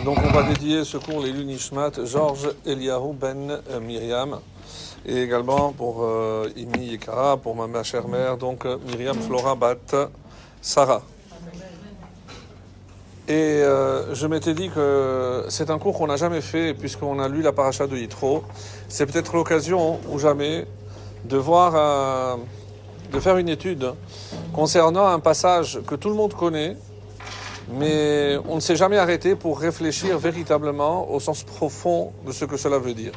Donc on va dédier ce cours les Nishmat Georges Eliyahu Ben Myriam et également pour Imi Yekara, pour ma chère mère, donc Myriam Flora Bat Sarah. Et je m'étais dit que c'est un cours qu'on n'a jamais fait puisqu'on a lu la paracha de Yitro. C'est peut-être l'occasion ou jamais de voir, de faire une étude concernant un passage que tout le monde connaît, mais on ne s'est jamais arrêté pour réfléchir véritablement au sens profond de ce que cela veut dire.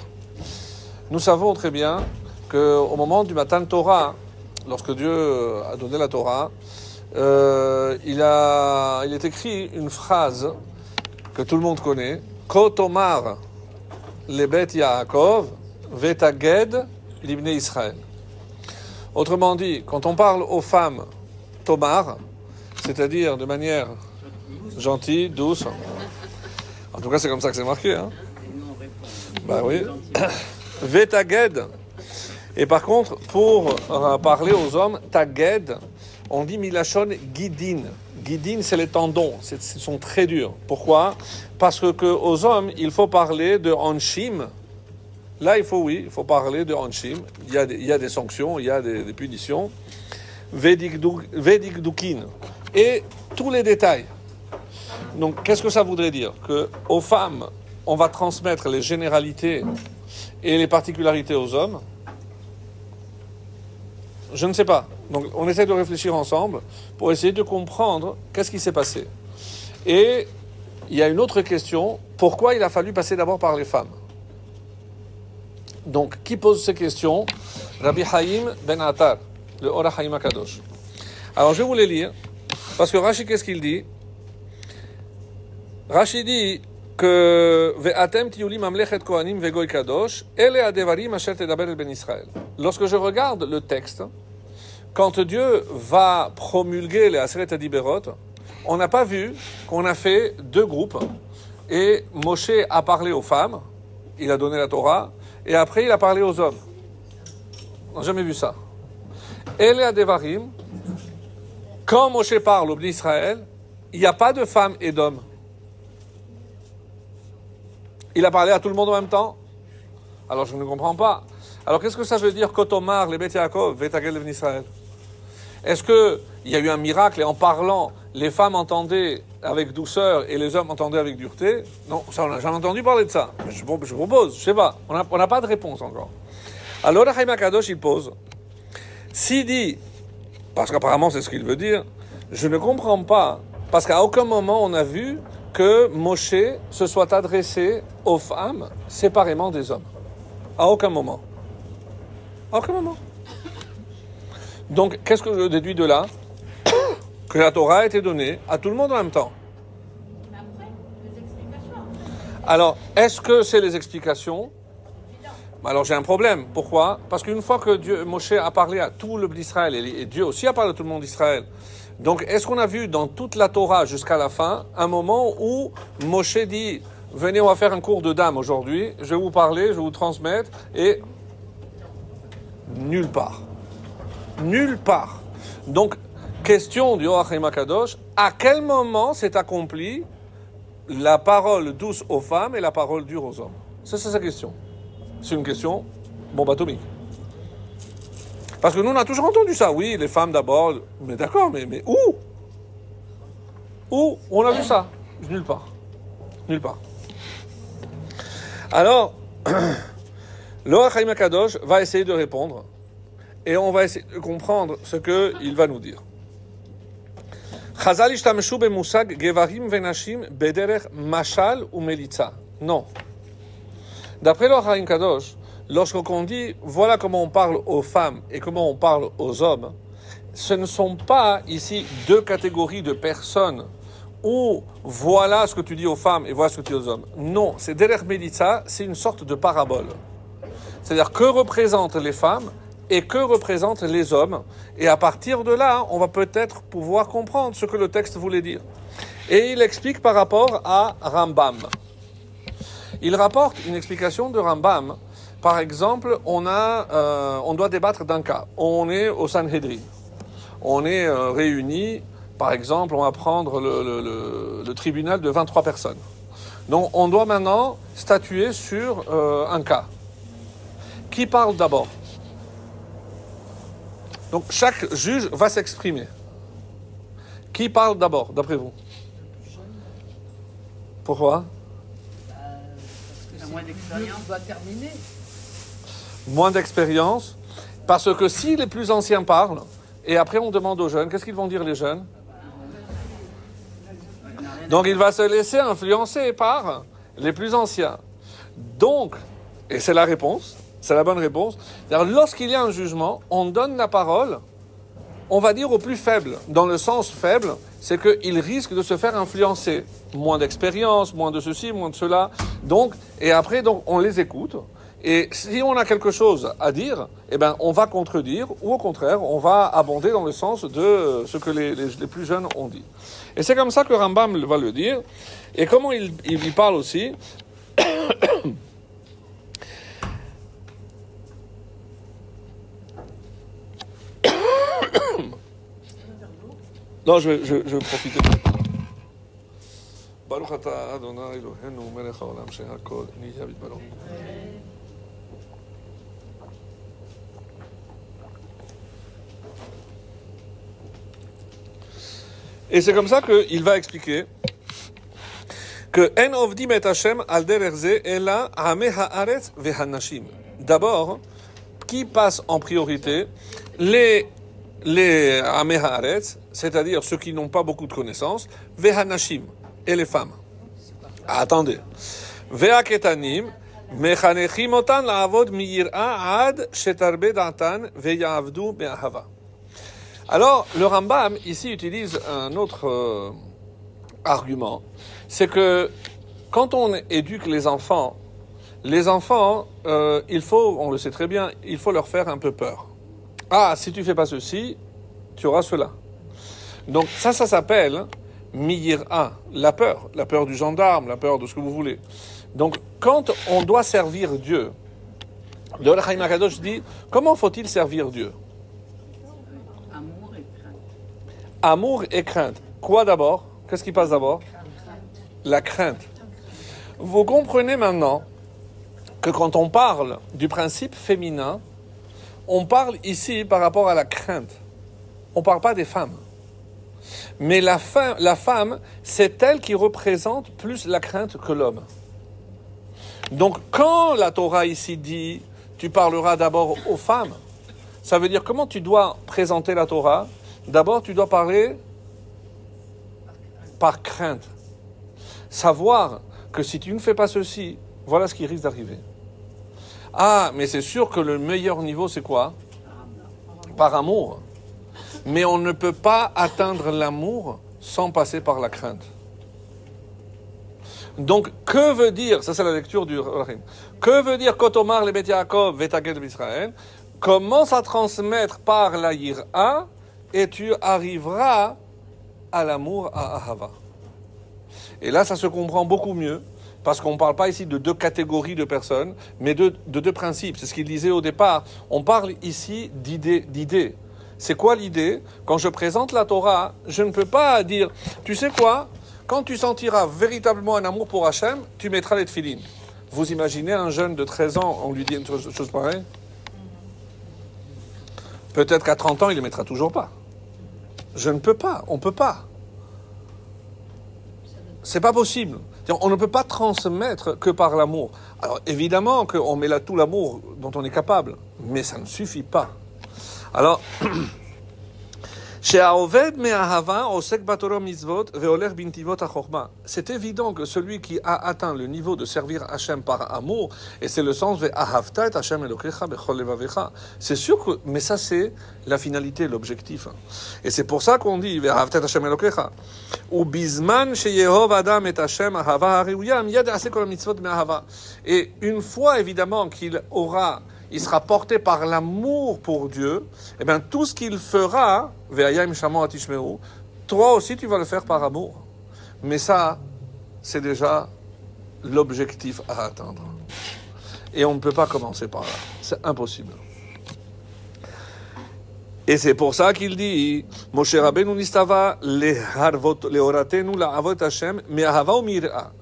Nous savons très bien qu'au moment du Matan Torah, lorsque Dieu a donné la Torah, il est écrit une phrase que tout le monde connaît, Kotomar lebet Yaakov vetaged libnei Israël. Autrement dit, quand on parle aux femmes Tomar, c'est-à-dire de manière gentille, douce, en tout cas c'est comme ça que c'est marqué, hein. Bah oui, vetaged. Et par contre, pour parler aux hommes, taged, on dit milachon guidin. Guidin, c'est les tendons, ils sont très durs. Pourquoi? Parce que aux hommes, il faut parler de anshim. Là, il faut parler de anshim. Il y a des sanctions, il y a des punitions. Vedigdukin. Et tous les détails. Donc, qu'est-ce que ça voudrait dire? Qu'aux femmes, on va transmettre les généralités et les particularités aux hommes. Je ne sais pas. Donc, on essaie de réfléchir ensemble pour essayer de comprendre qu'est-ce qui s'est passé. Et il y a une autre question. Pourquoi il a fallu passer d'abord par les femmes? Donc, qui pose ces questions? Rabbi Haïm Ben Attar, le Ora Haïm HaKadosh. Alors, je vais vous les lire. Parce que Rashi, qu'est-ce qu'il dit? Rashi dit que Ve'atem tiyuli mamlechet kohanim vegoy kadosh, ele adevarim asher tedaber el ben Israël. Lorsque je regarde le texte, quand Dieu va promulguer les Aseret Adiberot, on n'a pas vu qu'on a fait deux groupes. Et Moshe a parlé aux femmes, il a donné la Torah, et après il a parlé aux hommes. On n'a jamais vu ça. Ele adevarim, quand Moshe parle au ben Israël, il n'y a pas de femmes et d'hommes. Il a parlé à tout le monde en même temps? Alors je ne comprends pas. Alors qu'est-ce que ça veut dire Kotomar, les Bet Yaakov, Vetagel Ben Israël? Est-ce qu'il y a eu un miracle et en parlant, les femmes entendaient avec douceur et les hommes entendaient avec dureté? Non, ça, on a jamais entendu parler de ça. Mais je propose, je sais pas. On n'a pas de réponse encore. Alors Haïm HaKadosh, il pose. S'il dit, parce qu'apparemment c'est ce qu'il veut dire, je ne comprends pas, parce qu'à aucun moment on a vu que Moshe se soit adressé aux femmes séparément des hommes. À aucun moment. À aucun moment. Donc, qu'est-ce que je déduis de là? Que la Torah a été donnée à tout le monde en même temps. Mais après, les explications. Alors, est-ce que c'est les explications? Alors, j'ai un problème. Pourquoi? Parce qu'une fois que Moshe a parlé à tout le peuple d'Israël, et Dieu aussi a parlé à tout le monde d'Israël, donc, est-ce qu'on a vu dans toute la Torah jusqu'à la fin un moment où Moshe dit « Venez, on va faire un cours de dames aujourd'hui, je vais vous parler, je vais vous transmettre » et nulle part. Nulle part. Donc, question du Ora Haïm HaKadosh, à quel moment s'est accomplie la parole douce aux femmes et la parole dure aux hommes? C'est ça sa question. C'est une question bombe atomique. Parce que nous, on a toujours entendu ça. Oui, les femmes d'abord. Mais d'accord, mais où? Où on a vu ça? Nulle part. Nulle part. Alors, l'Ora Haïm HaKadosh va essayer de répondre. Et on va essayer de comprendre ce qu'il va nous dire. Chazal ishtameshu bemusag gevarim venashim bederech mashal ou melitza. Non. D'après l'Ora Haïm HaKadosh, lorsqu'on dit voilà comment on parle aux femmes et comment on parle aux hommes, ce ne sont pas ici deux catégories de personnes où voilà ce que tu dis aux femmes et voilà ce que tu dis aux hommes. Non, c'est derech melitza, c'est une sorte de parabole. C'est-à-dire que représentent les femmes et que représentent les hommes. Et à partir de là, on va peut-être pouvoir comprendre ce que le texte voulait dire. Et il explique par rapport à Rambam. Il rapporte une explication de Rambam. Par exemple, on doit débattre d'un cas. On est au Sanhedrin. On est réunis, par exemple, on va prendre le tribunal de 23 personnes. Donc on doit maintenant statuer sur un cas. Qui parle d'abord? Donc chaque juge va s'exprimer. Qui parle d'abord, d'après vous? Pourquoi? Parce que moins d'expérience doit terminer. Moins d'expérience. Parce que si les plus anciens parlent, et après on demande aux jeunes, qu'est-ce qu'ils vont dire les jeunes? Donc il va se laisser influencer par les plus anciens. Donc, et c'est la réponse, c'est la bonne réponse, lorsqu'il y a un jugement, on donne la parole, on va dire au plus faible. Dans le sens faible, c'est qu'il risque de se faire influencer. Moins d'expérience, moins de ceci, moins de cela. Donc, et après, donc, on les écoute. Et si on a quelque chose à dire, eh ben, on va contredire, ou au contraire, on va abonder dans le sens de ce que les plus jeunes ont dit. Et c'est comme ça que Rambam va le dire. Et comment il y parle aussi? Non, je vais profiter. Baruch atah Adonai Eloheinu melech haolam shehakol nihya bidbaro. Et c'est comme ça qu'il va expliquer que En ovdim et Hashem al derech ze ela hameh haaretz vehanashim. D'abord, qui passe en priorité? Les hameh haaretz, c'est-à-dire ceux qui n'ont pas beaucoup de connaissances, vehanashim, et les femmes. Attendez. Ve'aketanim mechanechim otan la'avod miyir'a ad shetarbe da'atan ve'ya'avdu be'ahava. Alors, le Rambam, ici, utilise un autre argument. C'est que, quand on éduque les enfants, il faut, on le sait très bien, il faut leur faire un peu peur. Ah, si tu fais pas ceci, tu auras cela. Donc, ça s'appelle miyir'a, la peur du gendarme, la peur de ce que vous voulez. Donc, quand on doit servir Dieu, le Or HaChaim HaKadosh dit, comment faut-il servir Dieu? Amour et crainte. Amour et crainte. Quoi d'abord? Qu'est-ce qui passe d'abord? La crainte. Vous comprenez maintenant que quand on parle du principe féminin, on parle ici par rapport à la crainte. On ne parle pas des femmes. Mais la femme, c'est elle qui représente plus la crainte que l'homme. Donc quand la Torah ici dit, tu parleras d'abord aux femmes, ça veut dire comment tu dois présenter la Torah? D'abord, tu dois parler par crainte. Savoir que si tu ne fais pas ceci, voilà ce qui risque d'arriver. Ah, mais c'est sûr que le meilleur niveau, c'est quoi? Par amour. Mais on ne peut pas atteindre l'amour sans passer par la crainte. Donc, que veut dire, ça c'est la lecture du Rahim, que veut dire Kotomar le Bet Yaakov Vetagel B'Israël? Commence à transmettre par la yir'a et tu arriveras à l'amour, à Ahava. Et là, ça se comprend beaucoup mieux, parce qu'on ne parle pas ici de deux catégories de personnes, mais de deux principes. C'est ce qu'il disait au départ. On parle ici d'idées. C'est quoi l'idée? Quand je présente la Torah, je ne peux pas dire, tu sais quoi? Quand tu sentiras véritablement un amour pour Hachem, tu mettras les tefilines. Vous imaginez un jeune de 13 ans, on lui dit une chose pareille? Peut-être qu'à 30 ans, il ne les mettra toujours pas. Je ne peux pas, on ne peut pas. C'est pas possible. On ne peut pas transmettre que par l'amour. Alors évidemment qu'on met là tout l'amour dont on est capable, mais ça ne suffit pas. Alors, c'est évident que celui qui a atteint le niveau de servir Hachem par amour, et c'est le sens de c'est sûr que, mais ça c'est la finalité, l'objectif. Et c'est pour ça qu'on dit et une fois évidemment il sera porté par l'amour pour Dieu, et bien tout ce qu'il fera, toi aussi tu vas le faire par amour. Mais ça, c'est déjà l'objectif à atteindre. Et on ne peut pas commencer par là. C'est impossible. Et c'est pour ça qu'il dit, Moshe Rabbeinu nistava lehoratenu la'avot Hashem me'ahava u'mir'a.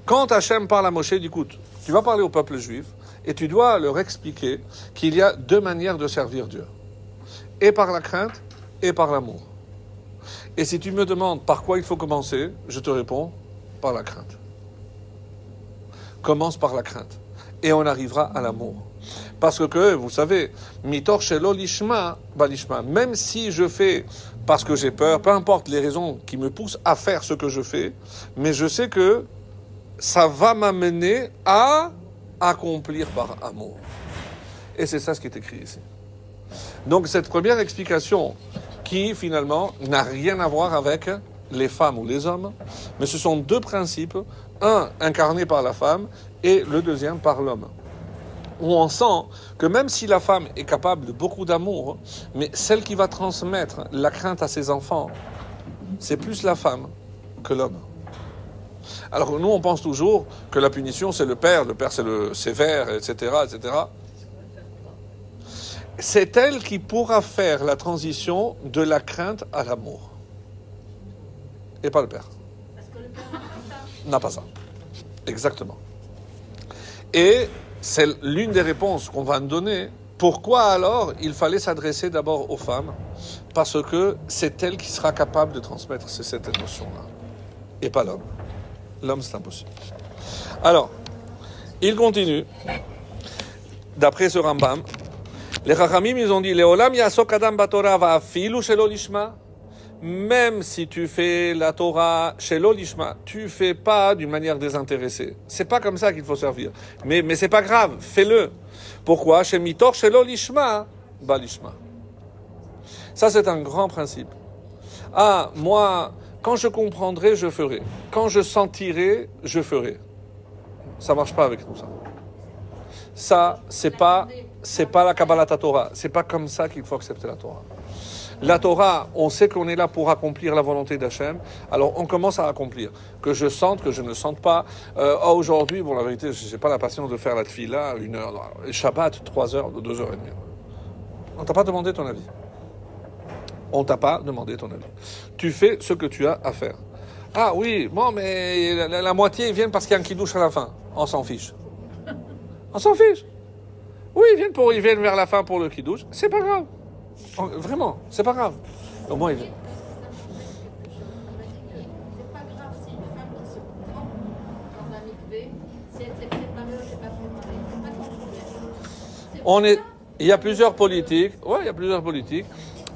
Quand Hachem parle à Moshe, il dit, écoute, tu vas parler au peuple juif et tu dois leur expliquer qu'il y a deux manières de servir Dieu. Et par la crainte et par l'amour. Et si tu me demandes par quoi il faut commencer, je te réponds par la crainte. Commence par la crainte. Et on arrivera à l'amour. Parce que, vous savez, mitor shelo lishma, balishma. Même si je fais parce que j'ai peur, peu importe les raisons qui me poussent à faire ce que je fais, mais je sais que ça va m'amener à accomplir par amour. Et c'est ça ce qui est écrit ici. Donc cette première explication, qui finalement n'a rien à voir avec les femmes ou les hommes, mais ce sont deux principes, un incarné par la femme et le deuxième par l'homme. Où on sent que même si la femme est capable de beaucoup d'amour, mais celle qui va transmettre la crainte à ses enfants, c'est plus la femme que l'homme. Alors nous, on pense toujours que la punition, c'est le père c'est le sévère, etc., etc. C'est elle qui pourra faire la transition de la crainte à l'amour. Et pas le père. Parce que le père n'a pas ça. N'a pas ça. Exactement. Et c'est l'une des réponses qu'on va nous donner. Pourquoi alors il fallait s'adresser d'abord aux femmes? Parce que c'est elle qui sera capable de transmettre cette émotion-là. Et pas l'homme. L'homme, c'est impossible. Alors, il continue. D'après ce Rambam, les Chachamim, ils ont dit, Leolam yasok adam batorah va'afilu shelo lishma. Même si tu fais la Torah shelo lishma, tu fais pas d'une manière désintéressée. C'est pas comme ça qu'il faut servir. Mais c'est pas grave, fais-le. Pourquoi? Shemitor shelo lishma, ba lishma. Ça, c'est un grand principe. Ah, moi, quand je comprendrai, je ferai. Quand je sentirai, je ferai. Ça marche pas avec nous, ça. Ça, c'est pas la Kabbalat Torah. C'est pas comme ça qu'il faut accepter la Torah. La Torah, on sait qu'on est là pour accomplir la volonté d'Hachem, alors on commence à accomplir. Que je sente, que je ne sente pas. Aujourd'hui, bon, la vérité, je n'ai pas la patience de faire la tefila 1 heure. Shabbat, 3 heures, 2 heures et demie. On t'a pas demandé ton avis. On t'a pas demandé ton avis. Tu fais ce que tu as à faire. Ah oui, bon, mais la moitié, ils viennent parce qu'il y a un kidouche à la fin. On s'en fiche. On s'en fiche. Oui, ils viennent vers la fin pour le kidouche. C'est pas grave. Vraiment, c'est pas grave. Au moins, ils viennent. C'est pas grave si une femme qui se prend dans un mikvé, si elle s'est préparée ou s'est pas préparée. C'est pas ton problème. Il y a plusieurs politiques. Ouais, il y a plusieurs politiques.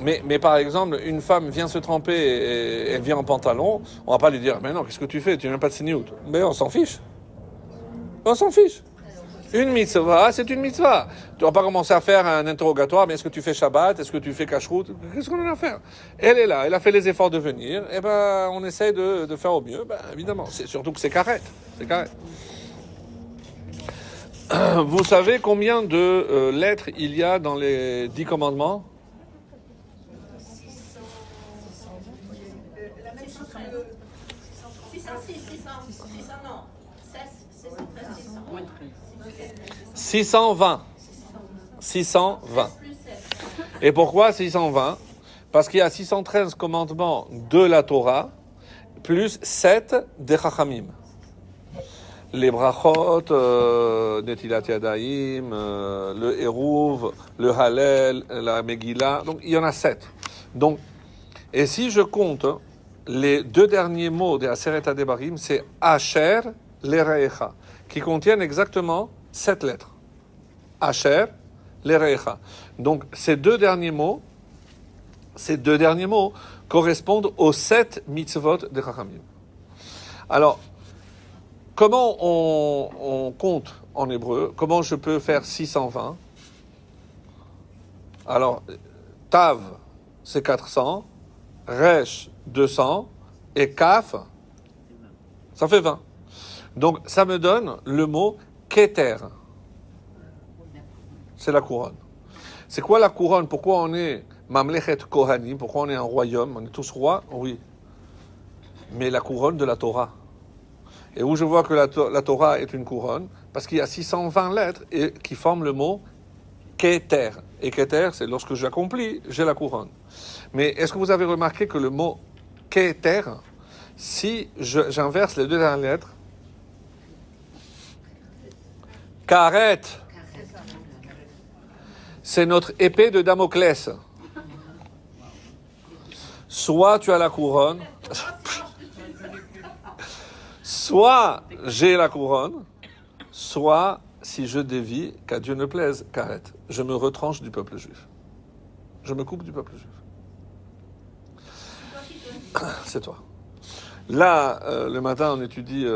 Mais par exemple, une femme vient se tremper et elle vient en pantalon, on va pas lui dire, mais non, qu'est-ce que tu fais? Tu n'as pas de signout. Mais on s'en fiche. On s'en fiche. Une mitzvah, c'est une mitzvah. Tu vas pas commencer à faire un interrogatoire, mais est-ce que tu fais Shabbat? Est-ce que tu fais Kashrut? Qu'est-ce qu'on en a à faire? Elle est là, elle a fait les efforts de venir, et ben, on essaie de faire au mieux, ben, évidemment. C'est surtout que c'est carré. C'est carré. Vous savez combien de lettres il y a dans les 10 commandements? La même chose que le 606, 600, non. 613, 620. 620. Et pourquoi 620? Parce qu'il y a 613 commandements de la Torah, plus 7 des Chachamim. Les brachot, Netilat Yadayim, le Hérouv, le Hallel, la Megillah, donc il y en a 7. Donc, et si je compte les 2 derniers mots de Aseret HaDevarim, c'est Asher Lerecha, qui contiennent exactement 7 lettres. Asher Lerecha. Donc ces deux derniers mots correspondent aux 7 mitzvot de Chachamim. Alors, comment on compte en hébreu? Comment je peux faire 620? Alors, Tav, c'est 400, Resh, 200, et Kaf, ça fait 20. Donc, ça me donne le mot Keter. C'est la couronne. C'est quoi la couronne? Pourquoi on est Mamlechet Kohanim? Pourquoi on est un royaume? On est tous rois? Oui. Mais la couronne de la Torah. Et où je vois que la Torah est une couronne? Parce qu'il y a 620 lettres qui forment le mot Keter. Et Keter, c'est lorsque j'accomplis, j'ai la couronne. Mais est-ce que vous avez remarqué que le mot Keter, si j'inverse les 2 dernières lettres, Karet. C'est notre épée de Damoclès. Soit tu as la couronne, soit j'ai la couronne, soit, si je dévie, qu'à Dieu ne plaise, Karet, je me retranche du peuple juif. Je me coupe du peuple juif. C'est toi. Là, le matin, on étudie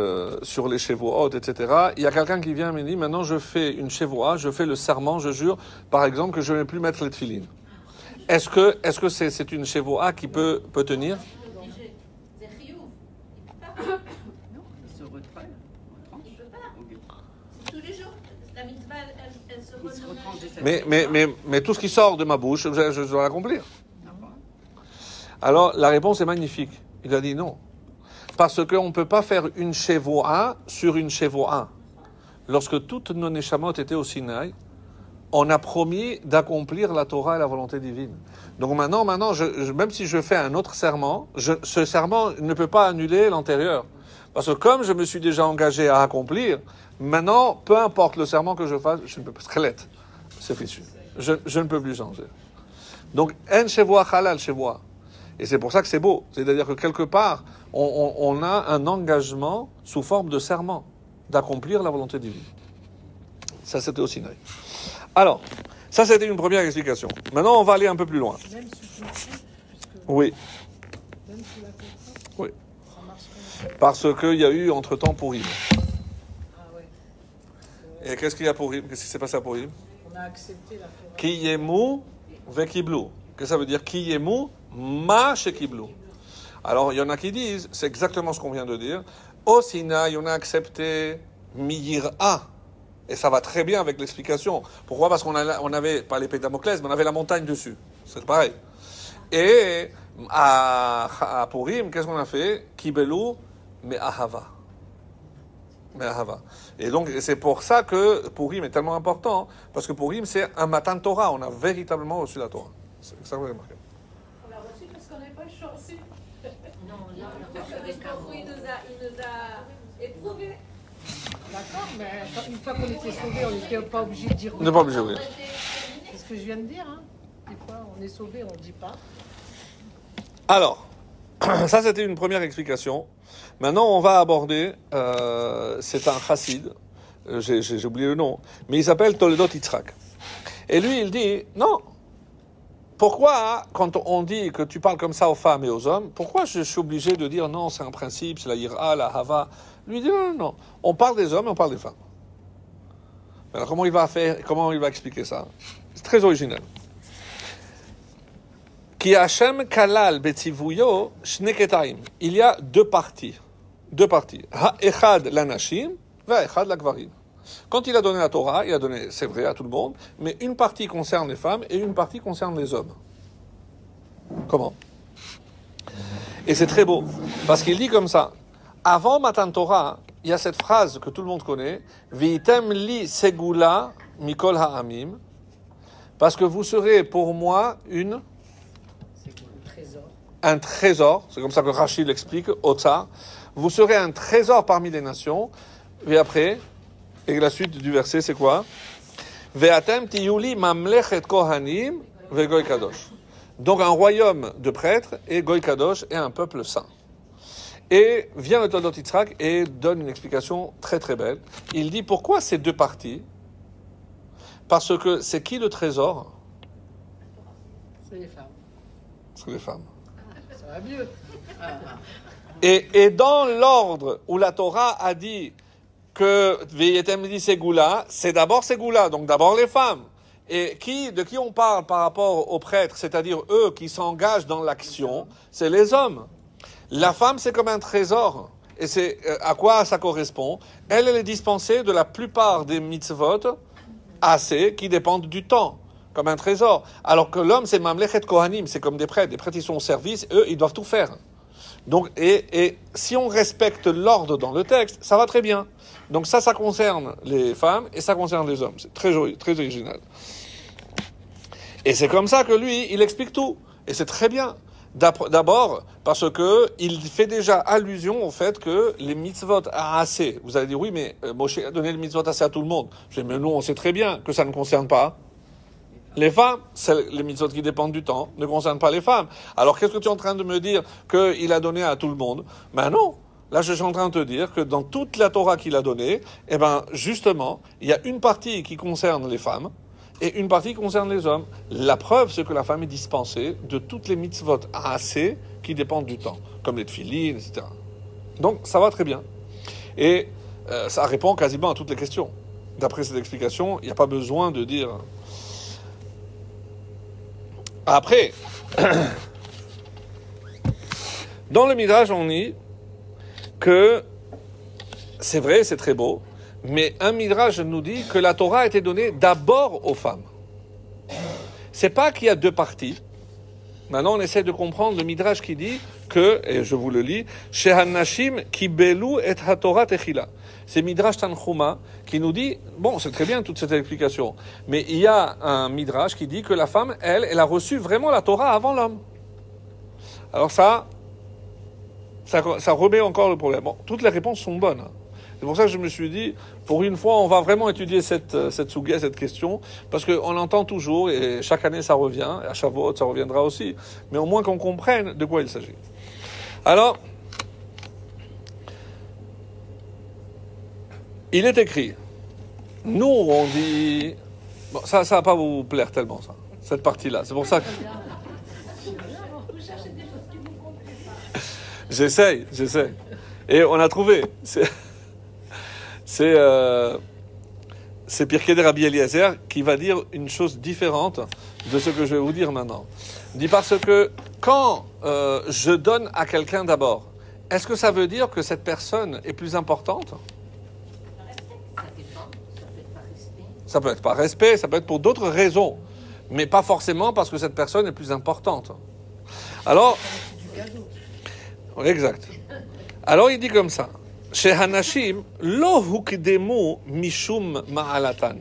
sur les Shevuot, etc. Il y a quelqu'un qui vient et me dit, maintenant je fais une Shevuah, je fais le serment, je jure, par exemple, que je ne vais plus mettre les tefilines. Est-ce que c'est une Shevuah qui peut tenir? C'est chiyuv. Non, ça se retranche. Il peut pas. C'est tous les jours. La mitzvah, elle se Il se retranche de renouvelle. cette Mais tout ce qui sort de ma bouche, je dois l'accomplir. Alors, la réponse est magnifique. Il a dit non. Parce qu'on ne peut pas faire une Shevuah sur une Shevuah. Lorsque toutes nos Neshamot étaient au Sinaï, on a promis d'accomplir la Torah et la volonté divine. Donc maintenant même si je fais un autre serment, ce serment ne peut pas annuler l'antérieur. Parce que comme je me suis déjà engagé à accomplir, maintenant, peu importe le serment que je fasse, je ne peux pas... Squelette, c'est fichu. Je ne peux plus changer. Donc, en Shevuah halal Shevuah. Et c'est pour ça que c'est beau. C'est-à-dire que quelque part, on a un engagement sous forme de serment d'accomplir la volonté divine. Ça, c'était au Sinaï. Alors, ça, c'était une première explication. Maintenant, on va aller un peu plus loin. Même sous contrainte, puisque Oui, même sous la contrainte, oui. ça marche comme ça. Parce qu'il y a eu entre-temps Purim. Ah ouais. Et qu'est-ce qu'il y a Purim? Qu'est-ce qui s'est passé à Purim? On a accepté la Torah. Ki yemu vekiblu. Qu'est-ce que ça veut dire? Ki yemu ma shekiblu. Alors, il y en a qui disent, c'est exactement ce qu'on vient de dire, au Sinaï, on a accepté miyira. Et ça va très bien avec l'explication. Pourquoi? Parce qu'on avait, pas l'épée de Damoclès, mais on avait la montagne dessus. C'est pareil. Et à Purim, qu'est-ce qu'on a fait? Kibelu, mais ahava. Mais ahava. Et donc, c'est pour ça que Purim est tellement important, parce que Purim, c'est un matin de Torah. On a véritablement reçu la Torah. C'est ça que vous avez marqué. On l'a reçu parce qu'on n'est pas chanceux. Non, là, Parce que il nous a éprouvés. D'accord, mais une fois qu'on était sauvés, on n'était pas obligé de dire On n'est pas obligé, oui. C'est ce que je viens de dire. Hein. Des fois, on est sauvés, on ne dit pas. Alors, ça c'était une première explication. Maintenant, on va aborder, c'est un chassid, j'ai oublié le nom, mais il s'appelle Toledot Yitzhak. Et lui, il dit, non, pourquoi, quand on dit que tu parles comme ça aux femmes et aux hommes, pourquoi je suis obligé de dire non, c'est un principe, c'est la ira, la hava? Lui dit non, on parle des hommes et on parle des femmes. Alors comment il va expliquer ça? C'est très original. Ki Hashem kalal betzivuyo shneketaim. Il y a deux parties. Ha-echad lanashim, va-echad lakvarim. Quand il a donné la Torah, il a donné, c'est vrai, à tout le monde, mais une partie concerne les femmes et une partie concerne les hommes. Comment? Et c'est très beau, parce qu'il dit comme ça. Avant Matan Torah, il y a cette phrase que tout le monde connaît, V'item li segula mikol ha'amim, parce que vous serez pour moi un trésor, c'est comme ça que Rachid l'explique, Otsa, vous serez un trésor parmi les nations, et après, et la suite du verset, c'est quoi? Ve'atem tiyuli mamlechet kohanim ve'goy kadosh. Donc un royaume de prêtres et goy kadosh et un peuple saint. Et vient le Toledot Yitzhak et donne une explication très très belle. Il dit pourquoi ces deux parties? Parce que c'est qui le trésor? C'est les femmes. C'est les femmes. Ça va mieux. Et dans l'ordre où la Torah a dit que Veyetem li Segula, c'est d'abord Segula, donc d'abord les femmes. Et de qui on parle par rapport aux prêtres, c'est-à-dire eux qui s'engagent dans l'action, c'est les hommes. La femme, c'est comme un trésor. Et c'est à quoi ça correspond? Elle est dispensée de la plupart des mitzvot assez qui dépendent du temps, comme un trésor. Alors que l'homme, c'est Mamlechet Kohanim, c'est comme des prêtres. Les prêtres, ils sont au service, eux, ils doivent tout faire. Donc, et si on respecte l'ordre dans le texte, ça va très bien. Donc ça concerne les femmes et ça concerne les hommes. C'est très joli, très original. Et c'est comme ça que lui, il explique tout. Et c'est très bien. D'abord, parce que il fait déjà allusion au fait que les mitzvot assez. Vous allez dire, oui, mais Moshe a donné le mitzvot assez à tout le monde. Je dis, mais nous, on sait très bien que ça ne concerne pas les femmes. Les mitzvot qui dépendent du temps ne concernent pas les femmes. Alors, qu'est-ce que tu es en train de me dire qu'il a donné à tout le monde? Ben non. Là, je suis en train de te dire que dans toute la Torah qu'il a donnée, eh ben, justement, il y a une partie qui concerne les femmes et une partie concerne les hommes. La preuve, c'est que la femme est dispensée de toutes les mitzvot assez qui dépendent du temps, comme les tefilines, etc. Donc, ça va très bien. Et ça répond quasiment à toutes les questions. D'après cette explication, il n'y a pas besoin de dire... Après, dans le Midrash, on dit que c'est vrai, c'est très beau, mais un Midrash nous dit que la Torah a été donnée d'abord aux femmes. C'est pas qu'il y a deux parties. Maintenant, on essaie de comprendre le Midrash qui dit que, et je vous le lis, Shehanashim kibelu et haTorah techila. C'est Midrash Tanchuma qui nous dit, bon, c'est très bien toute cette explication, mais il y a un Midrash qui dit que la femme, elle a reçu vraiment la Torah avant l'homme. Alors ça remet encore le problème. Bon, toutes les réponses sont bonnes. C'est pour ça que je me suis dit, pour une fois, on va vraiment étudier cette souga, cette question, parce qu'on entend toujours, et chaque année ça revient, et à Shavuot ça reviendra aussi, mais au moins qu'on comprenne de quoi il s'agit. Alors, il est écrit, nous on dit, bon, ça va pas vous plaire tellement, ça, cette partie-là, c'est pour ça que... J'essaye. Et on a trouvé. C'est Pirkei de Rabbi Eliezer qui va dire une chose différente de ce que je vais vous dire maintenant. Il dit parce que quand je donne à quelqu'un d'abord, est-ce que ça veut dire que cette personne est plus importante? Ça peut être par respect, ça peut être pour d'autres raisons, mais pas forcément parce que cette personne est plus importante. Alors... Exact. Alors il dit comme ça. Chez Hanashim, lo hukdemu mishum ma'alatan.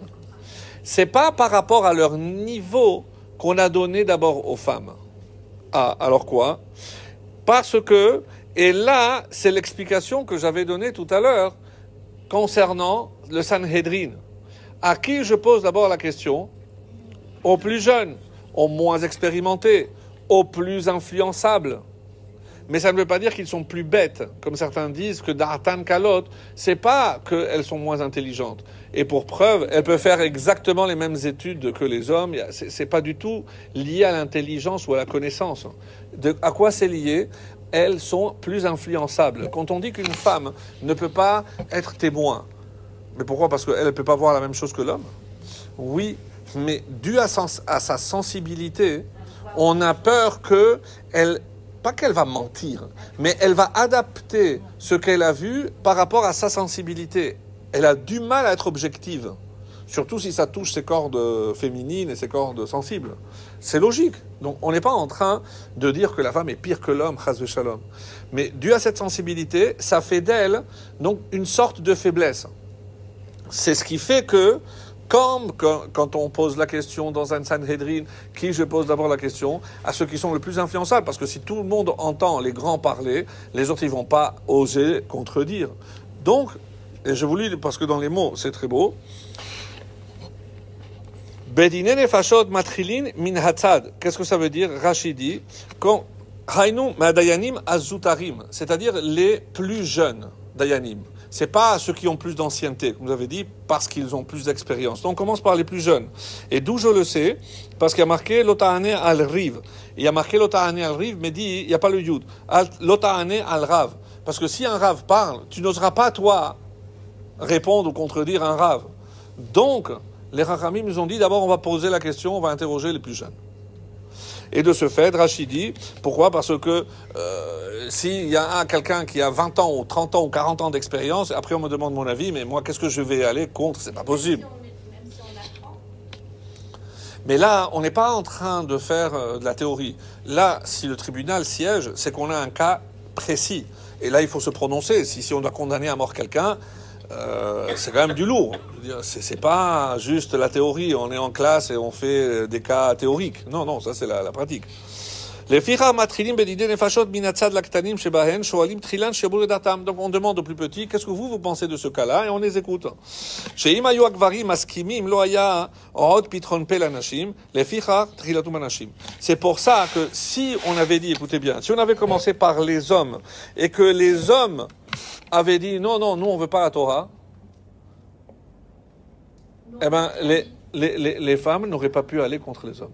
C'est pas par rapport à leur niveau qu'on a donné d'abord aux femmes. Ah, alors quoi? Parce que, et là, c'est l'explication que j'avais donnée tout à l'heure concernant le Sanhedrin. À qui je pose d'abord la question? Aux plus jeunes, aux moins expérimentés, aux plus influençables. Mais ça ne veut pas dire qu'ils sont plus bêtes, comme certains disent que Dartan Kalot, c'est pas qu'elles sont moins intelligentes. Et pour preuve, elles peuvent faire exactement les mêmes études que les hommes. C'est pas du tout lié à l'intelligence ou à la connaissance. À quoi c'est lié? Elles sont plus influençables. Quand on dit qu'une femme ne peut pas être témoin, mais pourquoi? Parce qu'elle ne peut pas voir la même chose que l'homme? Oui, mais dû à sa sensibilité, on a peur qu'elle... Pas qu'elle va mentir, mais elle va adapter ce qu'elle a vu par rapport à sa sensibilité. Elle a du mal à être objective, surtout si ça touche ses cordes féminines et ses cordes sensibles. C'est logique. Donc on n'est pas en train de dire que la femme est pire que l'homme, chas v'shalom. Mais dû à cette sensibilité, ça fait d'elle donc une sorte de faiblesse. C'est ce qui fait que quand on pose la question dans un Sanhedrin, qui je pose d'abord la question à ceux qui sont le plus influençables, parce que si tout le monde entend les grands parler, les autres ils vont pas oser contredire. Donc, et je vous lis parce que dans les mots c'est très beau. Bedine nefashot matrilin min hatzad. Qu'est-ce que ça veut dire? Rachidi, quand haynu madayanim azutarim, c'est-à-dire les plus jeunes dayanim. C'est pas ceux qui ont plus d'ancienneté, comme vous avez dit, parce qu'ils ont plus d'expérience. Donc on commence par les plus jeunes. Et d'où je le sais? Parce qu'il y a marqué Lota'ane al-Riv. Il y a marqué Lota'ane al-Riv, mais dit, il n'y a pas le Yud. Lota'ane al-Rav. Parce que si un Rav parle, tu n'oseras pas, toi, répondre ou contredire un Rav. Donc, les Rachamim nous ont dit, d'abord on va poser la question, on va interroger les plus jeunes. Et de ce fait, Rachid dit, pourquoi? Parce que s'il y a quelqu'un qui a 20 ans ou 30 ans ou 40 ans d'expérience, après on me demande mon avis, mais moi, qu'est-ce que je vais aller contre? C'est pas possible. Mais là, on n'est pas en train de faire de la théorie. Là, si le tribunal siège, c'est qu'on a un cas précis. Et là, il faut se prononcer. Si on doit condamner à mort quelqu'un, c'est quand même du lourd. C'est pas juste la théorie, on est en classe et on fait des cas théoriques. Non, ça c'est la pratique. Donc on demande aux plus petits, qu'est-ce que vous pensez de ce cas-là? Et on les écoute. C'est pour ça que si on avait dit, écoutez bien, si on avait commencé par les hommes, et que les hommes avaient dit, non, nous on veut pas la Torah, eh ben, les femmes n'auraient pas pu aller contre les hommes.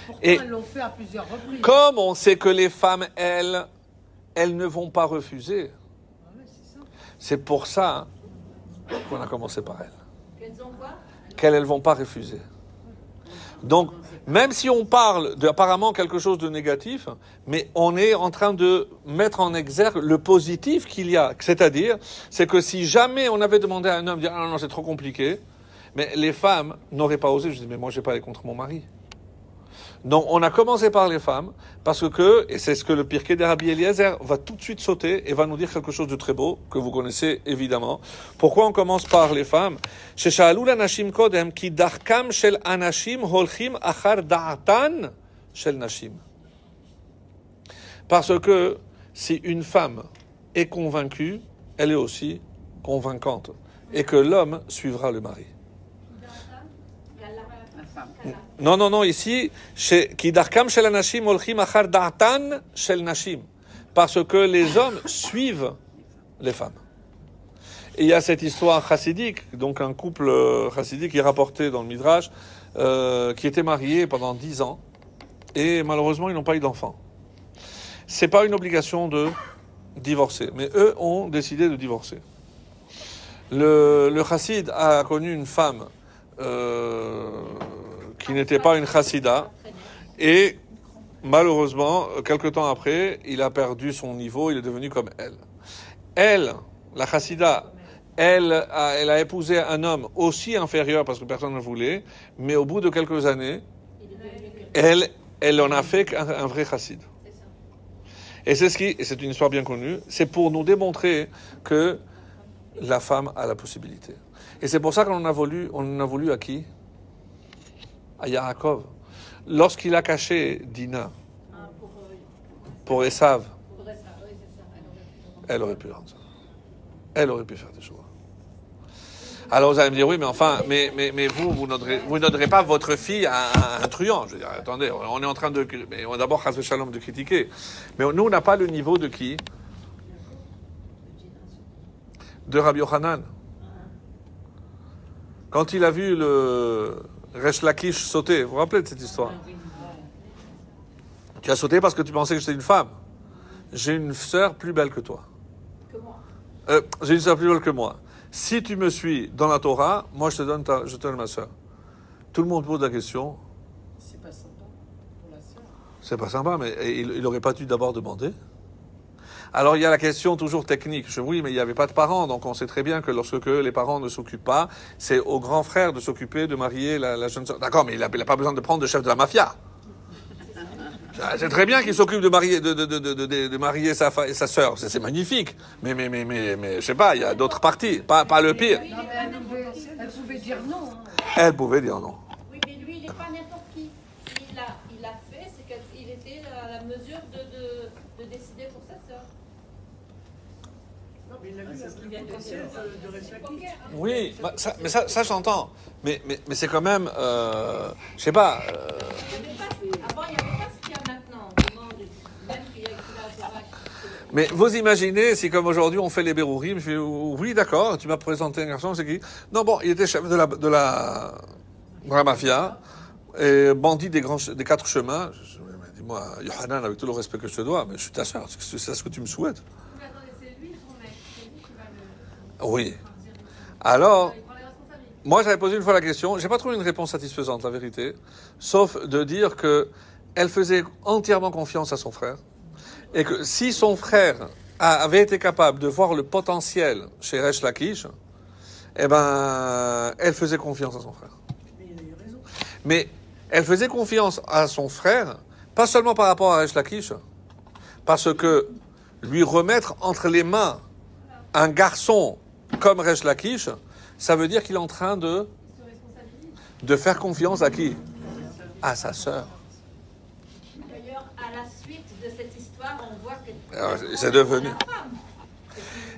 Pourtant, Et elles l'ont fait à plusieurs reprises. comme on sait que les femmes, elles ne vont pas refuser, Ah ouais, c'est ça. c'est pour ça qu'on a commencé par elles. Qu'elles ont quoi? Qu'elles ne vont pas refuser. Donc, même si on parle d'apparemment quelque chose de négatif, mais on est en train de mettre en exergue le positif qu'il y a. C'est-à-dire, c'est que si jamais on avait demandé à un homme de dire « Ah non, c'est trop compliqué », mais les femmes n'auraient pas osé. Je dis « Mais moi, je ne vais pas aller contre mon mari ». Donc, on a commencé par les femmes, parce que, et c'est ce que le Pirkei de Rabbi Eliezer va tout de suite sauter et va nous dire quelque chose de très beau, que vous connaissez évidemment. Pourquoi on commence par les femmes? Shesha'alu lanashim kodem, ki darkam shel anashim holchim achar da'atan shel nashim. Parce que si une femme est convaincue, elle est aussi convaincante. Et que l'homme suivra le mari. La femme. Non, ici, ki darkam shel anashim holchim achar da'atan shel nashim. Parce que les hommes suivent les femmes. Et il y a cette histoire chassidique, donc un couple chassidique qui est rapporté dans le Midrash, qui était marié pendant 10 ans, et malheureusement, ils n'ont pas eu d'enfant. C'est pas une obligation de divorcer, mais eux ont décidé de divorcer. Le chassid a connu une femme qui n'était pas une chassida, et malheureusement, quelque temps après, il a perdu son niveau, il est devenu comme elle. Elle, la chassida, elle a épousé un homme aussi inférieur parce que personne ne voulait, mais au bout de quelques années, elle en a fait un vrai chassid. Et c'est une histoire bien connue, c'est pour nous démontrer que la femme a la possibilité. Et c'est pour ça qu'on en a voulu à qui? À Yaakov. Lorsqu'il a caché Dina pour Esav, elle aurait pu rendre ça. Elle aurait pu faire des choses. Alors vous allez me dire, oui, mais enfin, mais vous n'aurez pas votre fille à un truand. Je veux dire, attendez, on est en train de... Mais on a d'abord, Chas Shalom, de critiquer. Mais nous, on n'a pas le niveau de qui? De Rabbi Yochanan. Quand il a vu le Resh Lakish sauter, vous vous rappelez de cette histoire? Tu as sauté parce que tu pensais que j'étais une femme. J'ai une sœur plus belle que toi. J'ai une sœur plus belle que moi. Si tu me suis dans la Torah, moi je te donne ma sœur. Tout le monde pose la question. C'est pas sympa pour la sœur. C'est pas sympa, mais il n'aurait pas dû d'abord demander. Alors il y a la question toujours technique. Oui, mais il n'y avait pas de parents, donc on sait très bien que lorsque les parents ne s'occupent pas, c'est au grand frère de s'occuper de marier la jeune sœur. D'accord, mais il n'a pas besoin de prendre le chef de la mafia. C'est très bien qu'il s'occupe de marier sa sœur. C'est magnifique. Mais je sais pas, il y a d'autres parties. Pas le pire. Non, mais elle pouvait dire non. Hein. Elle pouvait dire non. Oui, mais lui, il n'est pas n'importe qui. Il a fait, c'est qu'il était à la mesure de décider pour sa sœur. Non, mais il a vu le potentiel de Resh Lakish. Oui, mais ça j'entends. Mais c'est quand même, je sais pas. Avant, il n'y avait pas ce qu'il y a maintenant. Même qu'il y a la Torah. Mais vous imaginez si comme aujourd'hui on fait les Bérourim, je fais oui d'accord, tu m'as présenté un garçon, c'est qui? Non bon, il était chef de la mafia et bandit des 4 chemins. Je dis, mais dis-moi, Yohanan, avec tout le respect que je te dois, mais je suis ta sœur, c'est ce que tu me souhaites. Mais attendez, c'est lui son mec, c'est lui qui va le... Oui. Alors, Il prend les responsabilités. moi j'avais posé une fois la question, j'ai pas trouvé une réponse satisfaisante, la vérité, sauf de dire que elle faisait entièrement confiance à son frère. Et que si son frère avait été capable de voir le potentiel chez Resh Lakish, eh ben, elle faisait confiance à son frère. Mais il a eu raison. Mais elle faisait confiance à son frère, pas seulement par rapport à Resh Lakish, parce que lui remettre entre les mains un garçon comme Resh Lakish, ça veut dire qu'il est en train de faire confiance à qui? À sa sœur. C'est devenu.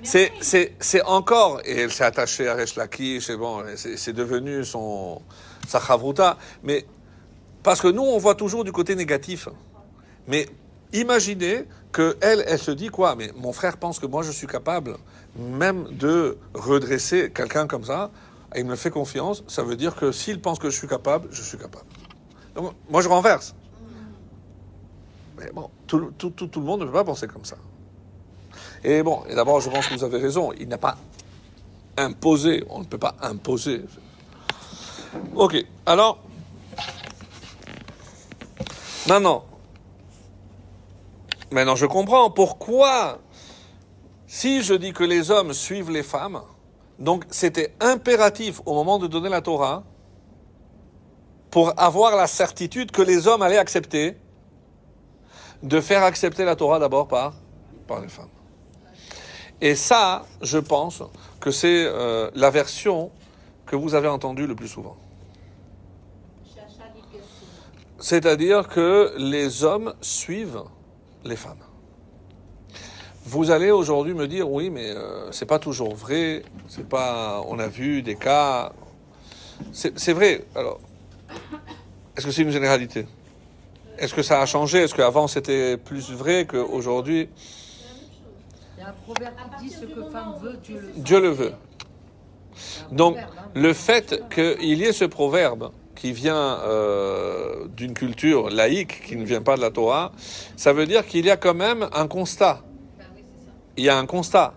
C'est encore, et elle s'est attachée à Resh Lakish, et bon, c'est devenu sa chavruta. Mais, parce que nous, on voit toujours du côté négatif. Mais imaginez qu'elle se dit quoi? Mais mon frère pense que moi, je suis capable même de redresser quelqu'un comme ça, et il me fait confiance, ça veut dire que s'il pense que je suis capable, je suis capable. Donc, moi, je renverse. Mais bon, tout le monde ne peut pas penser comme ça. Et bon, et d'abord, je pense que vous avez raison, il n'a pas imposé, on ne peut pas imposer. Ok, alors, maintenant, je comprends pourquoi, si je dis que les hommes suivent les femmes, donc c'était impératif au moment de donner la Torah, pour avoir la certitude que les hommes allaient accepter, de faire accepter la Torah d'abord par les femmes. Et ça, je pense que c'est la version que vous avez entendue le plus souvent. C'est-à-dire que les hommes suivent les femmes. Vous allez aujourd'hui me dire, oui, mais c'est pas toujours vrai, c'est pas, on a vu des cas, c'est vrai. Alors, est-ce que c'est une généralité? Est-ce que ça a changé? Est-ce qu'avant c'était plus vrai qu'aujourd'hui? Il y a un proverbe qui dit ce que femme veut, Dieu le veut. Donc, le fait qu'il y ait ce proverbe qui vient d'une culture laïque, qui ne vient pas de la Torah, ça veut dire qu'il y a quand même un constat. Il y a un constat.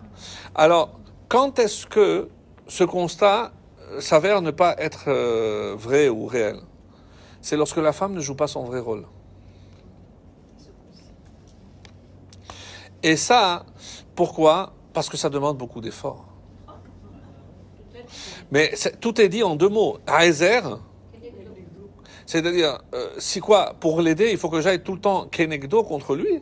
Alors, quand est-ce que ce constat s'avère ne pas être vrai ou réel? C'est lorsque la femme ne joue pas son vrai rôle. Et ça, pourquoi? Parce que ça demande beaucoup d'efforts. Mais tout est dit en deux mots. Aézer, c'est-à-dire, si quoi? Pour l'aider, il faut que j'aille tout le temps kenegdo contre lui.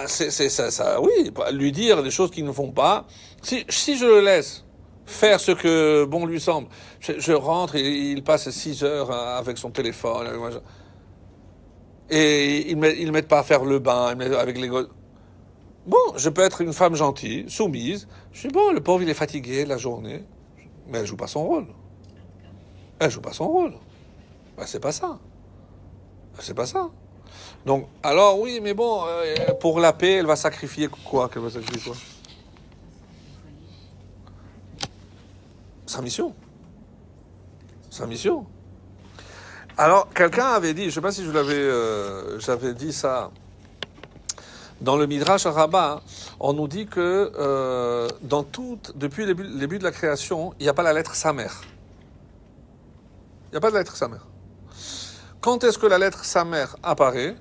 C'est ça, oui, lui dire des choses qui ne font pas. Si je le laisse faire ce que bon lui semble, je rentre et il passe 6 heures avec son téléphone, et il ne m'aide pas à faire le bain, avec les gosses. Bon, je peux être une femme gentille, soumise. Je dis, bon, le pauvre, il est fatigué la journée. Mais elle joue pas son rôle. Elle joue pas son rôle. C'est pas ça. C'est pas ça. Donc, alors oui, mais bon, pour la paix, elle va sacrifier quoi? Qu'elle va sacrifier quoi? Sa mission. Sa mission. Alors, quelqu'un avait dit, je ne sais pas si j'avais dit ça, dans le Midrash Rabbah, on nous dit que depuis le début de la création, il n'y a pas la lettre Samer. Il n'y a pas de lettre Samer. Quand est-ce que la lettre Samer apparaît?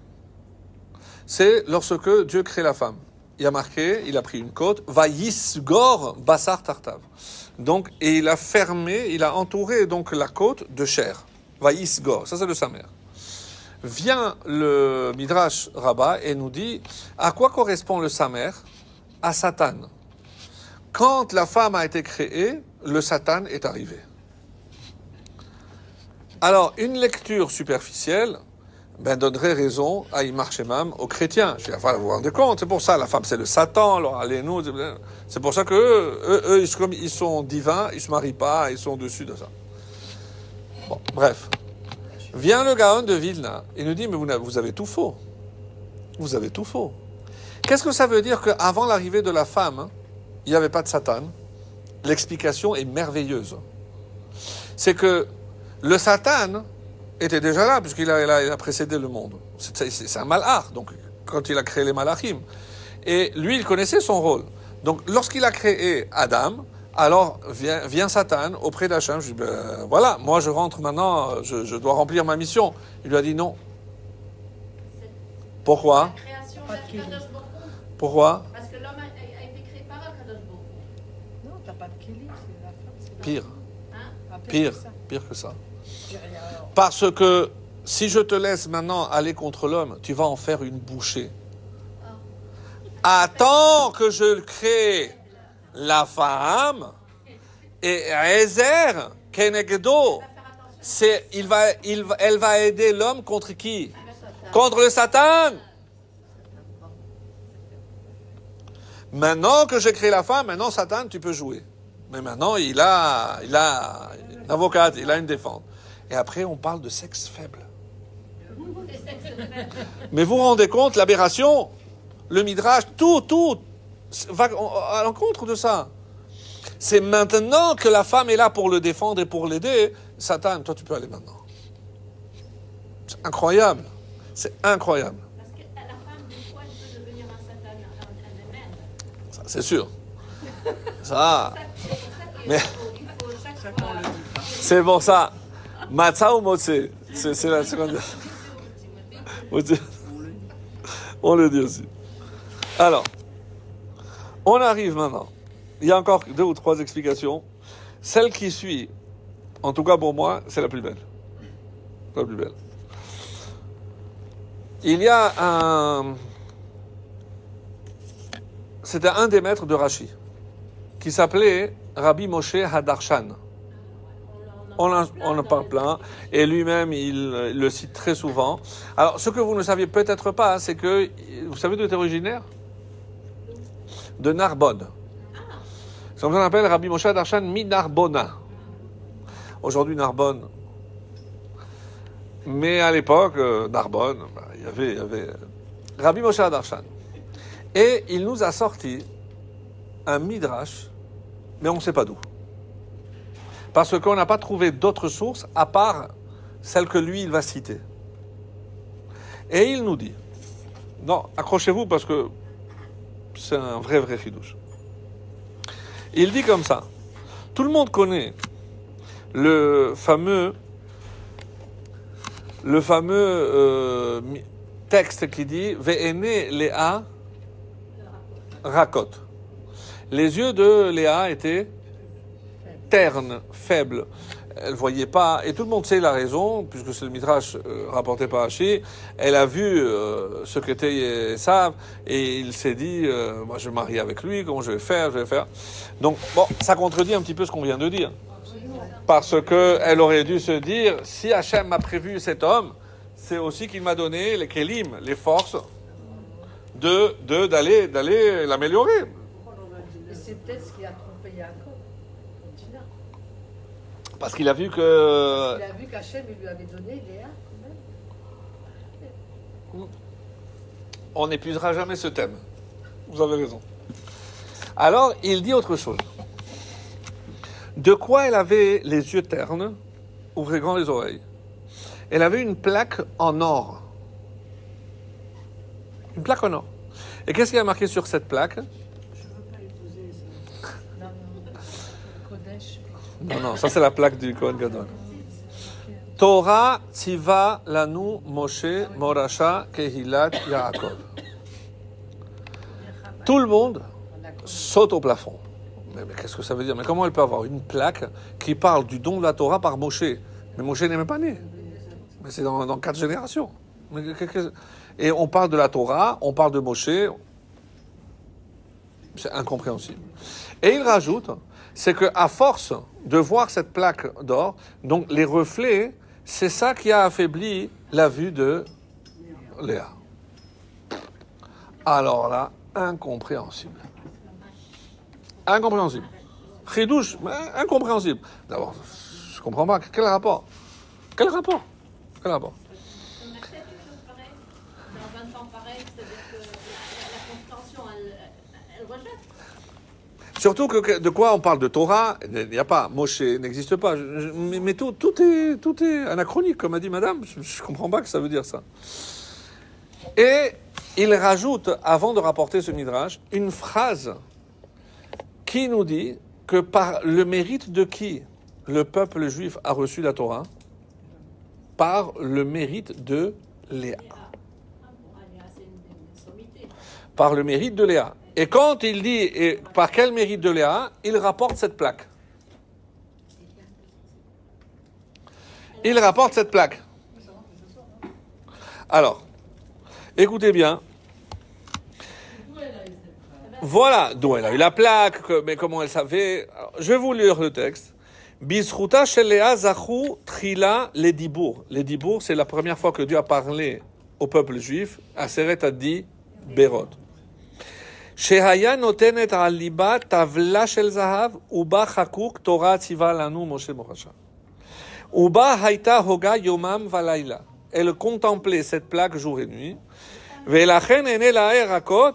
C'est lorsque Dieu crée la femme. Il a marqué, il a pris une côte, va yisgor basar tartav. Donc, et il a fermé, il a entouré donc la côte de chair. Va yisgor, ça c'est le Samer. Vient le Midrash Rabbah et nous dit à quoi correspond le Samer? À Satan. Quand la femme a été créée, le Satan est arrivé. Alors, une lecture superficielle donnerait raison à Imar Shemam, aux chrétiens. Je dis, enfin, vous vous rendez compte, c'est pour ça, la femme c'est le Satan, alors allez-nous, c'est pour ça que eux ils sont divins, ils ne se marient pas, ils sont au-dessus de ça. Bon, bref. Vient le Gaon de Vilna, il nous dit, mais vous avez tout faux. Vous avez tout faux. Qu'est-ce que ça veut dire qu'avant l'arrivée de la femme, il n'y avait pas de Satan? L'explication est merveilleuse. C'est que le Satan était déjà là, puisqu'il a précédé le monde. C'est un malach, donc quand il a créé les malachim. Et lui, il connaissait son rôle. Donc, lorsqu'il a créé Adam, alors vient Satan auprès d'Hachem. Je dis, voilà, moi je rentre maintenant, je dois remplir ma mission. Il lui a dit non. Pourquoi? Pourquoi? Parce que l'homme a été créé par Akadosh Baruch Hu. Non, t'as pas de Kéli, c'est la femme. Pire. Hein? Pire que ça. Parce que si je te laisse maintenant aller contre l'homme, tu vas en faire une bouchée. Attends que je crée la femme et Ezer, Kenegdo, elle va aider l'homme contre qui? contre le Satan. Maintenant que j'ai créé la femme, maintenant Satan, tu peux jouer. Mais maintenant, il a une avocate, il a une défense. Et après, on parle de sexe faible. Mais vous vous rendez compte, l'aberration, le midrash, tout va à l'encontre de ça. C'est maintenant que la femme est là pour le défendre et pour l'aider. Satan, toi, tu peux aller maintenant. C'est incroyable. C'est incroyable. Parce que la femme, des fois, elle peut devenir un Satan en elle-même. Ça, c'est sûr. Ça. Mais Il faut chaque fois... c'est pour ça. Matzah ou Motsé? C'est la seconde. On le dit aussi. Alors, on arrive maintenant. Il y a encore 2 ou 3 explications. Celle qui suit, en tout cas pour moi, c'est la plus belle. La plus belle. Il y a un... C'était un des maîtres de Rashi, qui s'appelait Rabbi Moshe Hadarshan. On en parle plein, et lui-même, il le cite très souvent. Alors, ce que vous ne saviez peut-être pas, c'est que, vous savez d'où est originaire? De Narbonne. C'est comme ça qu'on appelle Rabbi Moshe Hadarshan mi-Narbona. Aujourd'hui, Narbonne. Mais à l'époque, Narbonne, il y avait Rabbi Moshe Hadarshan. Et il nous a sorti un midrash, mais on ne sait pas d'où. Parce qu'on n'a pas trouvé d'autres sources à part celle que lui, il va citer. Et il nous dit, non, accrochez-vous parce que c'est un vrai chidouche. Il dit comme ça, tout le monde connaît le fameux texte qui dit « Ve'ene Léa rakot ». Les yeux de Léa étaient ternes, faibles. Elle ne voyait pas, et tout le monde sait la raison, puisque c'est le midrash rapporté par Rashi. Elle a vu ce qu'était Esav, et il s'est dit, moi je vais marier avec lui, comment je vais faire. Donc, bon, ça contredit un petit peu ce qu'on vient de dire. Parce qu'elle aurait dû se dire, si Hachem m'a prévu cet homme, c'est aussi qu'il m'a donné les kélim, les forces, d'aller l'améliorer. Et c'est peut-être ce qui a trompé Yaakov. Parce qu'il a vu que... Il a vu qu'Hachem lui avait donné Léa, quand même. On n'épuisera jamais ce thème. Vous avez raison. Alors, il dit autre chose. De quoi elle avait les yeux ternes, ouvrez grand les oreilles. Elle avait une plaque en or. Une plaque en or. Et qu'est-ce qu'il y a marqué sur cette plaque? Non, ça c'est la plaque du Kohen Gadol. Torah tziva lanu Moshe Morasha Kehilat Yaakov. Tout le monde saute au plafond. Mais qu'est-ce que ça veut dire? Mais comment elle peut avoir une plaque qui parle du don de la Torah par Moshe? Mais Moshe n'est même pas né. Mais c'est dans 4 générations. Et on parle de la Torah, on parle de Moshe. C'est incompréhensible. Et il rajoute, c'est qu'à force de voir cette plaque d'or, donc les reflets, c'est ça qui a affaibli la vue de Léa. Alors là, incompréhensible. Incompréhensible. Chidouche, incompréhensible. D'abord, je ne comprends pas. Quel rapport? On accepte une chose pareille, dans un temps pareil, c'est-à-dire que la compréhension, elle rejette. Surtout que de quoi on parle de Torah, il n'y a pas, Moshe n'existe pas. Mais tout est anachronique, comme a dit madame. Je ne comprends pas que ça veut dire ça. Et il rajoute, avant de rapporter ce midrash, une phrase qui nous dit que par le mérite de qui le peuple juif a reçu la Torah? Par le mérite de Léa. Par le mérite de Léa. Et quand il dit et par quel mérite de Léa, il rapporte cette plaque. Il rapporte cette plaque. Alors, écoutez bien. Voilà d'où elle a eu la plaque, mais comment elle savait. Alors, je vais vous lire le texte. Bisruta shel Léa zachu trila les dibour. Les dibour, c'est la première fois que Dieu a parlé au peuple juif, Aseret Adi Berot. Shehaya notenet al liba tavla shel zahav uba chakuk Torah tziva lanu Moshe Morasha. Uba haita hoga yomam valayla. Elle contemplait cette plaque jour et nuit. Ve'lachen ene la'er hakot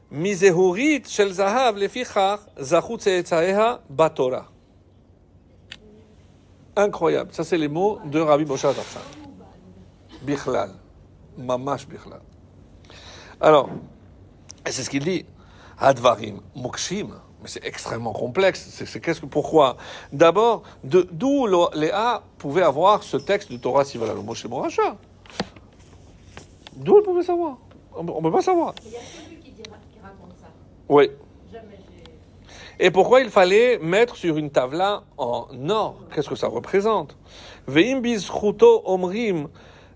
mizehurit shel zahav lefichach zachu tzeetzaeha batorah. Incroyable. Ça, c'est les mots de Rabbi Moshe Darshan. Bichlal. Mamash Bichlal. Alors, et c'est ce qu'il dit. Hadvarim mokshim. Mais c'est extrêmement complexe. Pourquoi? D'abord, d'où Léa pouvait avoir ce texte de Torah Sivala le Moshe Morasha? D'où elle pouvait savoir? On ne peut pas savoir. Il y a celui qui raconte ça. Oui. Jamais Et pourquoi il fallait mettre sur une tavla en or? Qu'est-ce que ça représente? Ve'im bizchuto omrim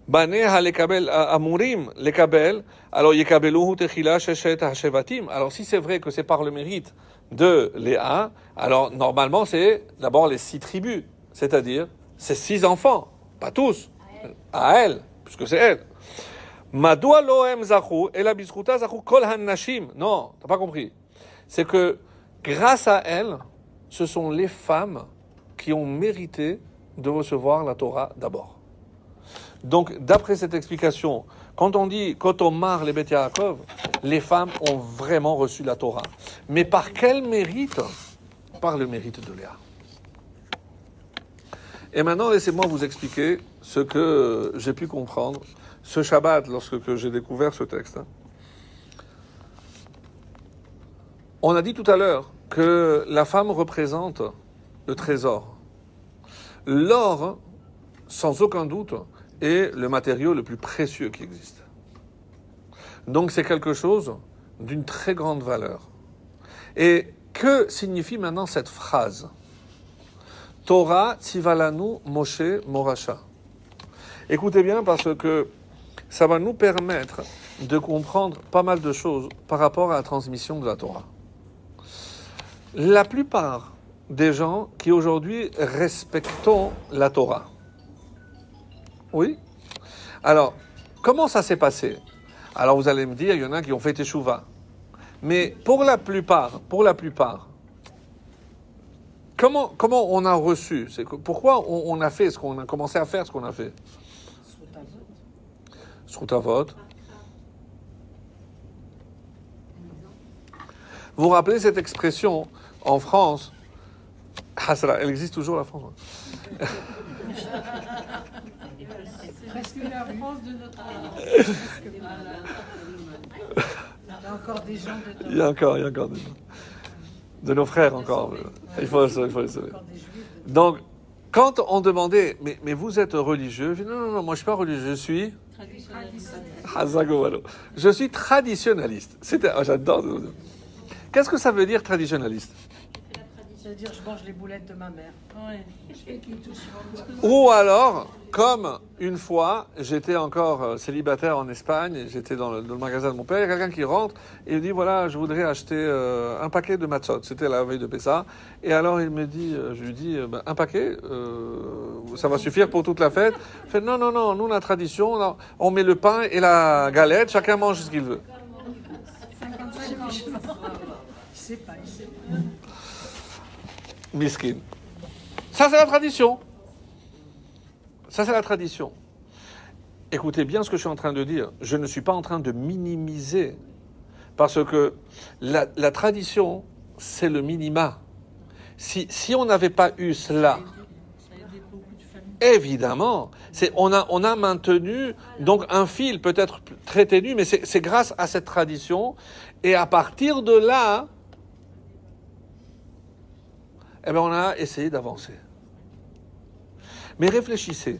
baneha lekabel amurim lekabel alors yekabeluhu techila sheshet hashevatim. Alors si c'est vrai que c'est par le mérite de Léa, alors normalement c'est d'abord les 6 tribus, c'est-à-dire ces 6 enfants, pas tous, à elle, puisque c'est elle. Madua lohem zachu ela bizchuta zachu kol hanashim. Non, t'as pas compris. C'est que grâce à elle, ce sont les femmes qui ont mérité de recevoir la Torah d'abord. Donc, d'après cette explication, quand on dit Kotomar les Bet Yaakov, les femmes ont vraiment reçu la Torah. Mais par quel mérite? Par le mérite de Léa. Et maintenant, laissez-moi vous expliquer ce que j'ai pu comprendre ce Shabbat lorsque j'ai découvert ce texte. On a dit tout à l'heure que la femme représente le trésor. L'or, sans aucun doute, est le matériau le plus précieux qui existe. Donc c'est quelque chose d'une très grande valeur. Et que signifie maintenant cette phrase? Torah tzivalanu Moshe Morasha. Écoutez bien parce que ça va nous permettre de comprendre pas mal de choses par rapport à la transmission de la Torah. La plupart des gens qui aujourd'hui respectons la Torah. Oui? Alors, comment ça s'est passé? Alors vous allez me dire, il y en a qui ont fait teshuva. Mais pour la plupart, comment on a reçu? Pourquoi on a fait ce qu'on a commencé à faire ce qu'on a fait? Srutavot. Vous vous rappelez cette expression en France? Elle existe toujours, la France. Presque la France de notre pays. Il y a encore des gens dedans. Il y a encore des gens. De nos frères encore. Il faut le savoir. Donc, quand on demandait, mais vous êtes religieux? Je dis, non, moi je suis pas religieux, je suis je suis traditionnaliste. J'adore. Qu'est-ce que ça veut dire traditionnaliste? Ça veut dire je mange les boulettes de ma mère. Ouais. Ou alors, comme une fois, j'étais encore célibataire en Espagne, j'étais dans le magasin de mon père, il y a quelqu'un qui rentre et il me dit, voilà, je voudrais acheter un paquet de matzot. C'était la veille de Pessah. Et alors il me dit, je lui dis, un paquet, ça va suffire pour toute la fête. Il fait, non, nous la tradition, on met le pain et la galette, chacun mange ce qu'il veut. 50-50. Il sait pas. Miskin. Ça, c'est la tradition. Écoutez bien ce que je suis en train de dire. Je ne suis pas en train de minimiser. Parce que la tradition, c'est le minima. Si on n'avait pas eu cela, évidemment, on a maintenu donc un fil peut-être très ténu, mais c'est grâce à cette tradition. Et à partir de là, on a essayé d'avancer. Mais réfléchissez,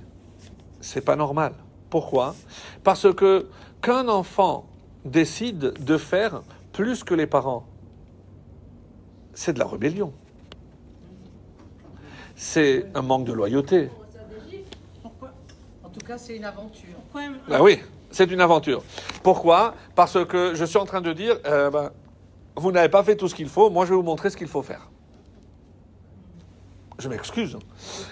c'est pas normal. Pourquoi? Parce que qu'un enfant décide de faire plus que les parents, c'est de la rébellion. C'est un manque de loyauté. Pourquoi? En tout cas, c'est une aventure. Ah oui, c'est une aventure. Pourquoi? Parce que je suis en train de dire, vous n'avez pas fait tout ce qu'il faut, moi je vais vous montrer ce qu'il faut faire. Je m'excuse.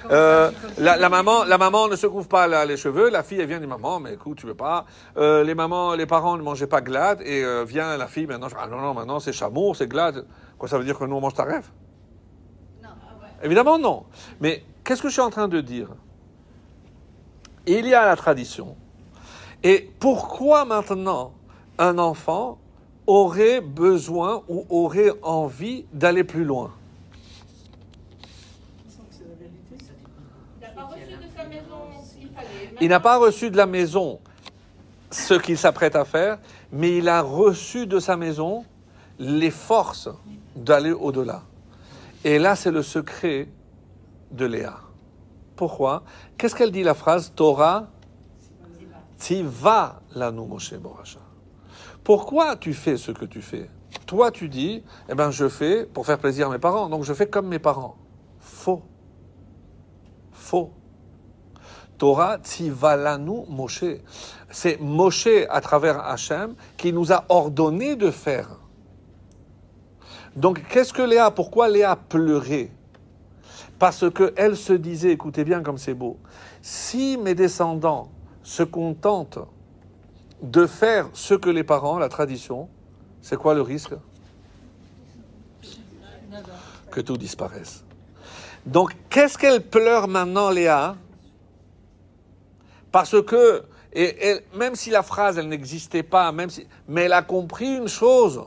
La maman ne se couvre pas les cheveux. La fille, elle vient dit, maman, mais écoute, tu veux pas. Les parents ne mangeaient pas glade. Et vient la fille, maintenant, non, maintenant, c'est chameau, c'est glade. Quoi, ça veut dire que nous, on mange taref? Non, ouais. Évidemment, non. Mais qu'est-ce que je suis en train de dire? Il y a la tradition. Et pourquoi maintenant un enfant aurait besoin ou aurait envie d'aller plus loin? Il n'a pas reçu de sa maison ce qu'il fallait. Il n'a pas reçu de la maison ce qu'il s'apprête à faire, mais il a reçu de sa maison les forces d'aller au-delà. Et là, c'est le secret de Léa. Pourquoi? Qu'est-ce qu'elle dit la phrase? Torah, tiva lanu Moshe Boracha. Pourquoi tu fais ce que tu fais? Toi, tu dis, je fais pour faire plaisir à mes parents, donc je fais comme mes parents. Faux. Torah tiva lanu Moshe. C'est Moshe, à travers Hachem, qui nous a ordonné de faire. Donc, qu'est-ce que Léa? Pourquoi Léa pleurait? Parce qu'elle se disait, écoutez bien comme c'est beau, si mes descendants se contentent de faire ce que les parents, la tradition, c'est quoi le risque? Que tout disparaisse. Donc, qu'est-ce qu'elle pleure maintenant, Léa? Parce que, même si la phrase, elle n'existait pas, mais elle a compris une chose,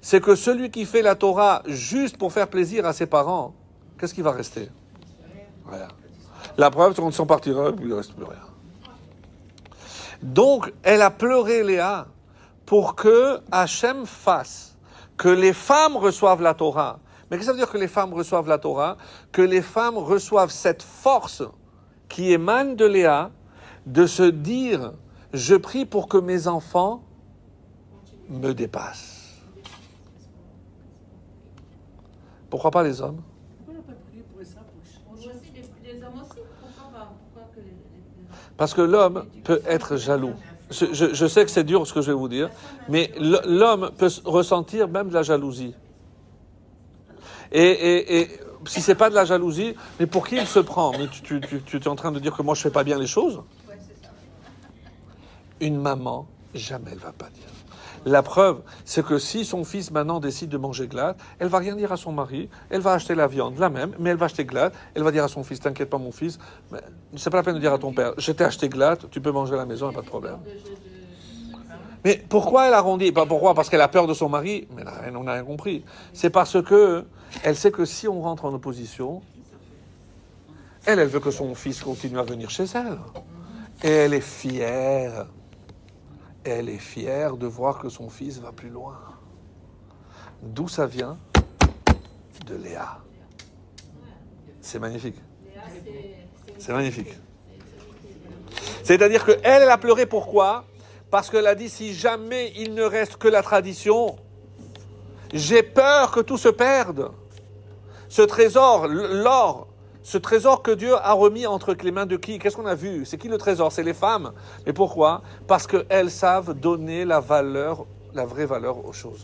c'est que celui qui fait la Torah juste pour faire plaisir à ses parents, qu'est-ce qui va rester? Rien. La preuve, c'est qu'on s'en partira, il ne reste plus rien. Donc, elle a pleuré, Léa, pour que Hachem fasse que les femmes reçoivent la Torah. Mais qu'est-ce que ça veut dire que les femmes reçoivent la Torah? Que les femmes reçoivent cette force qui émane de Léa, de se dire, je prie pour que mes enfants me dépassent. Pourquoi pas les hommes? Parce que l'homme peut être jaloux. Je sais que c'est dur ce que je vais vous dire, mais l'homme peut ressentir même de la jalousie. Et si c'est pas de la jalousie, mais pour qui il se prend? Mais tu es en train de dire que moi je fais pas bien les choses? Une maman, jamais elle va pas dire. La preuve, c'est que si son fils maintenant décide de manger glade, elle va rien dire à son mari, elle va acheter la viande, la même, mais elle va acheter glade, elle va dire à son fils, t'inquiète pas mon fils, c'est pas la peine de dire à ton père, je t'ai acheté glade, tu peux manger à la maison, pas de problème. Mais pourquoi elle arrondit? Pas pourquoi? Parce qu'elle a peur de son mari, mais on n'a rien compris. C'est parce que elle sait que si on rentre en opposition, elle veut que son fils continue à venir chez elle. Et elle est fière. Elle est fière de voir que son fils va plus loin. D'où ça vient? De Léa. C'est magnifique. C'est magnifique. C'est-à-dire qu'elle a pleuré, pourquoi? Parce qu'elle a dit, si jamais il ne reste que la tradition, j'ai peur que tout se perde. Ce trésor, l'or, ce trésor que Dieu a remis entre les mains de qui? Qu'est-ce qu'on a vu? C'est qui le trésor? C'est les femmes. Mais pourquoi? Parce qu'elles savent donner la valeur, la vraie valeur aux choses.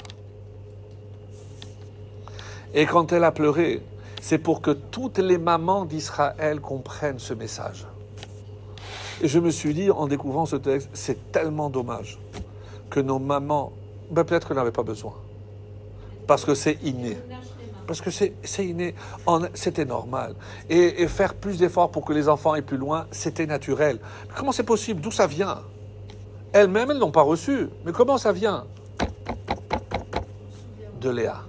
Et quand elle a pleuré, c'est pour que toutes les mamans d'Israël comprennent ce message. Et je me suis dit, en découvrant ce texte, c'est tellement dommage que nos mamans, peut-être qu'elles n'avaient pas besoin. Parce que c'est inné. Parce que c'est inné. C'était normal. Et faire plus d'efforts pour que les enfants aillent plus loin, c'était naturel. Mais comment c'est possible? D'où ça vient? Elles-mêmes, elles n'ont pas reçu. Mais comment ça vient? De Léa.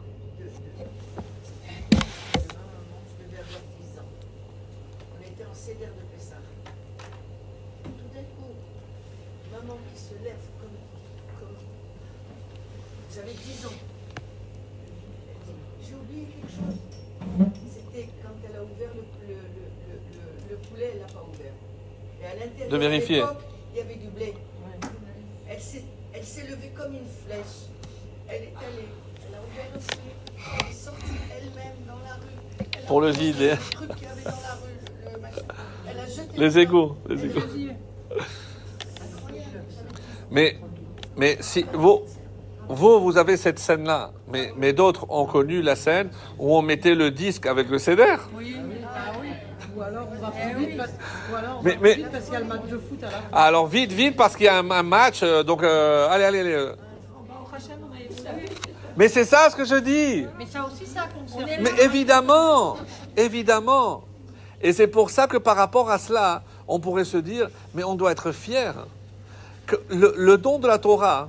J'avais 10 ans. J'ai oublié quelque chose. C'était quand elle a ouvert le poulet, elle ne l'a pas ouvert. Et à l'intérieur de vérifier. Il y avait du blé. Elle s'est levée comme une flèche. Elle est allée. Elle a ouvert le poulet. Elle est sortie elle-même dans la rue. Pour le vider. Le truc qu'il y avait dans la rue, le machin. Elle a jeté les égouts. Les égouts. Mais si vous... vous avez cette scène-là, mais d'autres ont connu la scène où on mettait le disque avec le CDR. Oui, ou alors on va plus vite parce, parce qu'il y a le match de foot à la fin. Alors vite, parce qu'il y a un match, donc allez. Mais c'est ça ce que je dis. Mais ça aussi, ça concerne. Mais évidemment. Et c'est pour ça que par rapport à cela, on pourrait se dire, mais on doit être fier que le don de la Torah,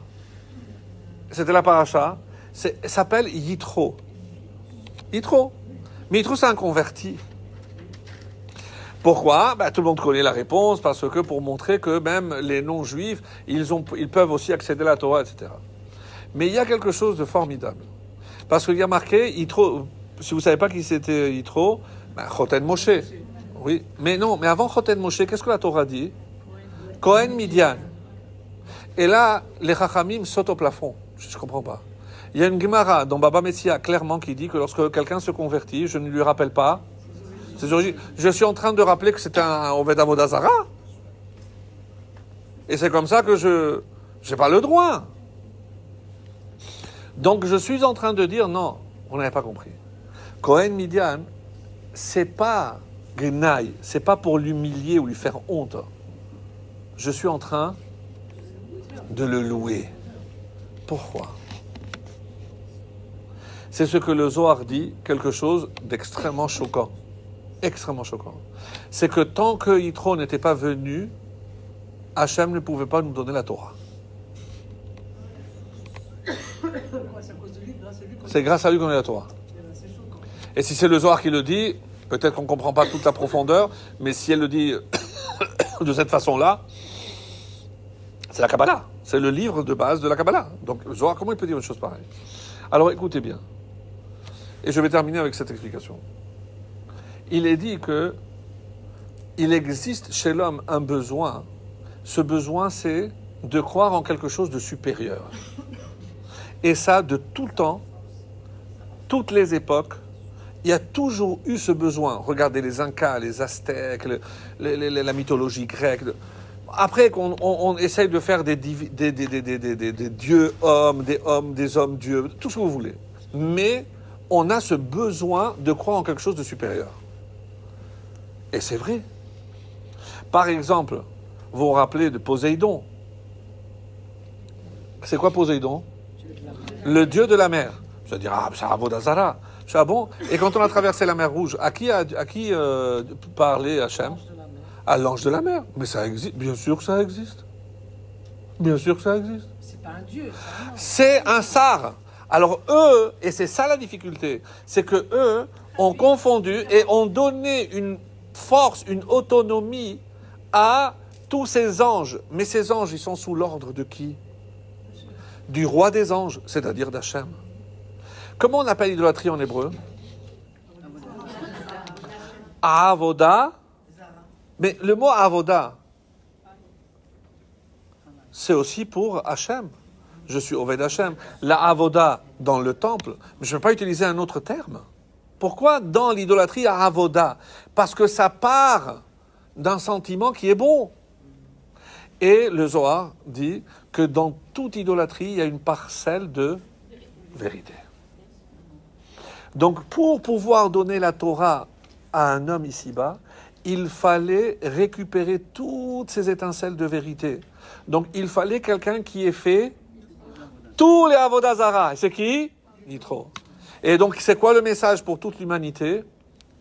c'était la paracha, s'appelle Yitro. Yitro. Mais Yitro, c'est un converti. Pourquoi ? Tout le monde connaît la réponse, parce que pour montrer que même les non-juifs, ils peuvent aussi accéder à la Torah, etc. Mais il y a quelque chose de formidable. Parce qu'il y a marqué, Yitro, si vous ne savez pas qui c'était Yitro, Choten Moshe. Oui, mais avant Choten Moshe, qu'est-ce que la Torah dit ? Cohen Midian. Et là, les Chachamim sautent au plafond. Je ne comprends pas. Il y a une Gemara dans Baba Metzia clairement qui dit que lorsque quelqu'un se convertit, je ne lui rappelle pas ses origines. Je suis en train de rappeler que c'était un Oved Avodah Zara. Et c'est comme ça que je n'ai pas le droit. Donc je suis en train de dire non, on n'avait pas compris. Cohen Midian, c'est pas Gnaï, c'est pas pour l'humilier ou lui faire honte. Je suis en train de le louer. Pourquoi ? C'est ce que le Zohar dit, quelque chose d'extrêmement choquant. Extrêmement choquant. C'est que tant que Yitro n'était pas venu, Hachem ne pouvait pas nous donner la Torah. C'est grâce à lui qu'on a la Torah. Et si c'est le Zohar qui le dit, peut-être qu'on ne comprend pas toute la profondeur, mais si elle le dit de cette façon-là, c'est la Kabbalah. C'est le livre de base de la Kabbalah. Donc le Zohar, comment il peut dire une chose pareille ? Alors écoutez bien. Et je vais terminer avec cette explication. Il est dit que il existe chez l'homme un besoin. Ce besoin, c'est de croire en quelque chose de supérieur. Et ça, de tout le temps, toutes les époques, il y a toujours eu ce besoin. Regardez les Incas, les Aztèques, la mythologie grecque. Après qu'on essaye de faire des dieux hommes, des hommes dieux, tout ce que vous voulez. Mais on a ce besoin de croire en quelque chose de supérieur. Et c'est vrai. Par exemple, vous vous rappelez de Poséidon. C'est quoi Poséidon ? Le dieu de la mer. Je vais dire, c'est Avodah Zara. Je dis, bon ? Et quand on a traversé la mer Rouge, à qui parlait Hachem ? À l'ange de la mer. Mais ça existe. Bien sûr que ça existe. Bien sûr que ça existe. C'est pas un dieu. C'est un sar. Alors eux, et c'est ça la difficulté, c'est que eux ont confondu et ont donné une force, une autonomie à tous ces anges. Mais ces anges, ils sont sous l'ordre de qui ? Du roi des anges, c'est-à-dire d'Hachem. Comment on appelle l'idolâtrie en hébreu ? Avoda. Mais le mot Avoda, c'est aussi pour Hachem. Je suis Oved Hachem. La Avoda dans le temple, mais je ne peux pas utiliser un autre terme. Pourquoi dans l'idolâtrie Avoda ? Parce que ça part d'un sentiment qui est bon. Et le Zohar dit que dans toute idolâtrie, il y a une parcelle de vérité. Donc pour pouvoir donner la Torah à un homme ici-bas, il fallait récupérer toutes ces étincelles de vérité. Donc il fallait quelqu'un qui ait fait tous les Avodah Zara. C'est qui ? Yitro. Et donc c'est quoi le message pour toute l'humanité ?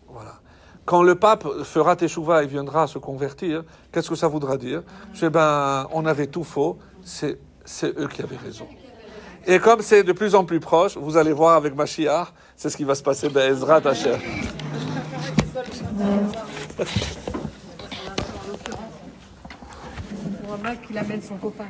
Voilà. Quand le pape fera Teshuvah et viendra se convertir, qu'est-ce que ça voudra dire ? On avait tout faux, c'est eux qui avaient raison. Et comme c'est de plus en plus proche, vous allez voir avec Mashiach, c'est ce qui va se passer, Ezrat Hashem. Pour un mec qui amène son copain.